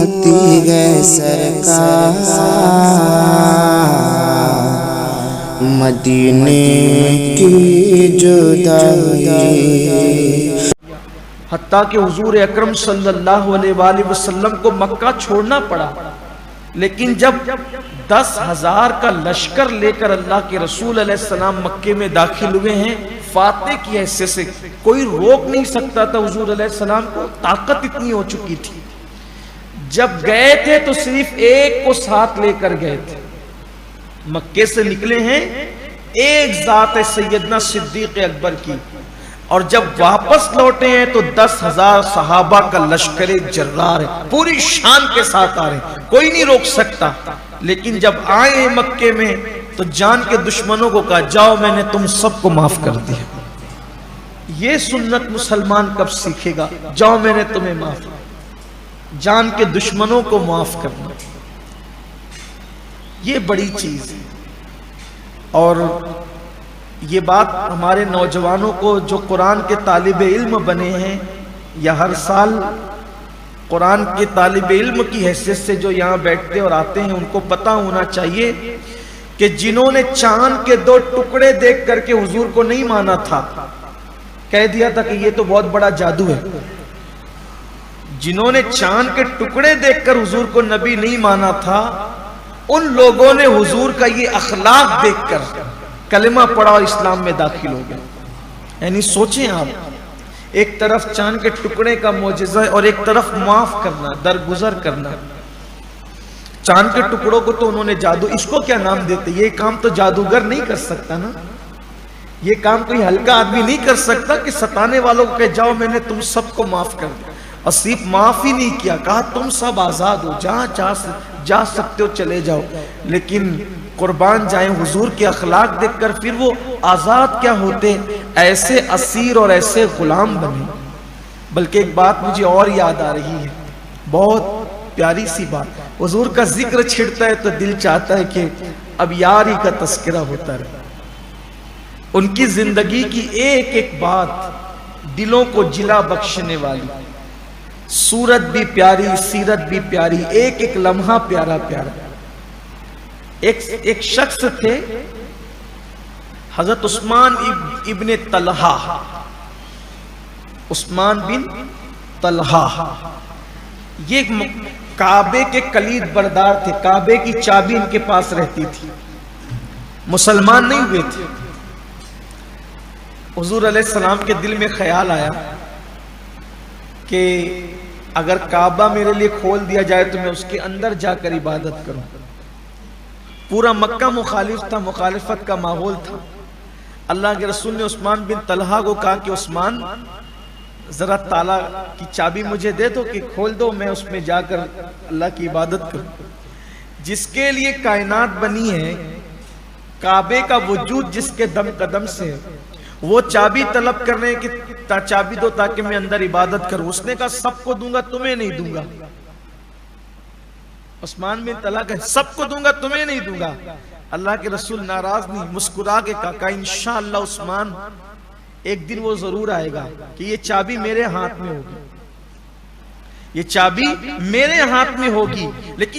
आती है सरकार, मदीने की जुदाई। हत्ता कि हुजूर अकरम सल्लल्लाहु अलैहि वसल्लम को मक्का छोड़ना पड़ा, लेकिन जब 10,000 का लश्कर लेकर अल्लाह के रसूल अलैहिस्सलाम मक्के में दाखिल हुए हैं, फाते की हैसियत से कोई रोक नहीं सकता था हुजूर अलैहिस्सलाम को, ताकत इतनी हो चुकी थी। जब गए थे तो सिर्फ एक को साथ लेकर गए थे। मक्के से निकले हैं, एक जात है सैयदना सिद्दीक अकबर की, और जब वापस लौटे हैं तो 10,000 सहाबा का लश्कर जर्रार है, पूरी शान के साथ आ रहे हैं, कोई नहीं रोक सकता। लेकिन जब आए हैं मक्के में तो जान के दुश्मनों को कहा, जाओ मैंने तुम सबको माफ कर दिया। ये सुन्नत मुसलमान कब सीखेगा? जाओ मैंने तुम्हें माफ, जान के दुश्मनों को माफ करना, ये बड़ी चीज है। और ये बात हमारे नौजवानों को जो कुरान के तालिब इल्म बने हैं या हर साल कुरान के तालिब इल्म की हैसियत से जो यहाँ बैठते और आते हैं, उनको पता होना चाहिए कि जिन्होंने चांद के 2 टुकड़े देख करके हुजूर को नहीं माना था, कह दिया था कि ये तो बहुत बड़ा जादू है। जिन्होंने चांद के टुकड़े देखकर हुजूर को नबी नहीं माना था, उन लोगों ने हुजूर का ये अखलाक देखकर कलिमा पढ़ा और इस्लाम में दाखिल हो गए। यानी सोचें आप, एक तरफ चांद के टुकड़े का मौजिज़ा और एक तरफ माफ करना, दरगुजर करना। चांद के टुकड़ों को तो उन्होंने जादू, इसको क्या नाम देते? ये काम तो जादूगर नहीं कर सकता ना, ये काम कोई हल्का आदमी नहीं कर सकता कि सताने वालों को कह जाओ मैंने तुम सबको माफ कर दिया। और सिर्फ माफ ही नहीं किया, कहा तुम सब आजाद हो, जहां जा सकते हो चले जाओ। लेकिन कुर्बान जाए हुजूर के अखलाक देखकर फिर वो आजाद क्या होते, ऐसे असीर और ऐसे गुलाम बने। बल्कि एक बात मुझे और याद आ रही है, बहुत प्यारी सी बात। हुजूर का जिक्र छिड़ता है तो दिल चाहता है कि अब यार ही का तस्करा होता रहे। उनकी जिंदगी की एक एक बात दिलों को जिला बख्शने वाली, सूरत भी प्यारी, सीरत भी प्यारी, एक एक लम्हा प्यारा प्यारा। एक शख्स थे हजरत उस्मान इब्ने तलहा, उस्मान बिन तलहा, ये काबे के कलीद बरदार थे, काबे की चाबी इनके पास रहती थी, मुसलमान नहीं हुए थे। हुजूर अलैहिस्सलाम के दिल में ख्याल आया कि अगर काबा मेरे लिए खोल दिया जाए तो मैं उसके अंदर जाकर इबादत करूं। पूरा मक्का मुखालिफ था, मुखालिफत का माहौल था। अल्लाह के रसूल ने उस्मान बिन तलहा को कहा कि उस्मान जरा ताला की चाबी मुझे दे दो कि खोल दो, मैं उसमें जाकर अल्लाह की इबादत करूं। जिसके लिए कायनात बनी है, काबे का वजूद जिसके दम कदम से, वो चाबी तलब करने की चाबी दो ताकि मैं अंदर इबादत करूं। उसने कहा सबको दूंगा, तुम्हें नहीं दूंगा। उस्मान बिन तलहा का सबको दूंगा, तुम्हें नहीं दूंगा। अल्लाह के रसूल नाराज नहीं, मुस्कुरा के कहा इंशाअल्लाह उस्मान, एक दिन वो जरूर आएगा कि ये चाबी मेरे हाथ में होगी, ये चाबी मेरे हाथ में होगी। लेकिन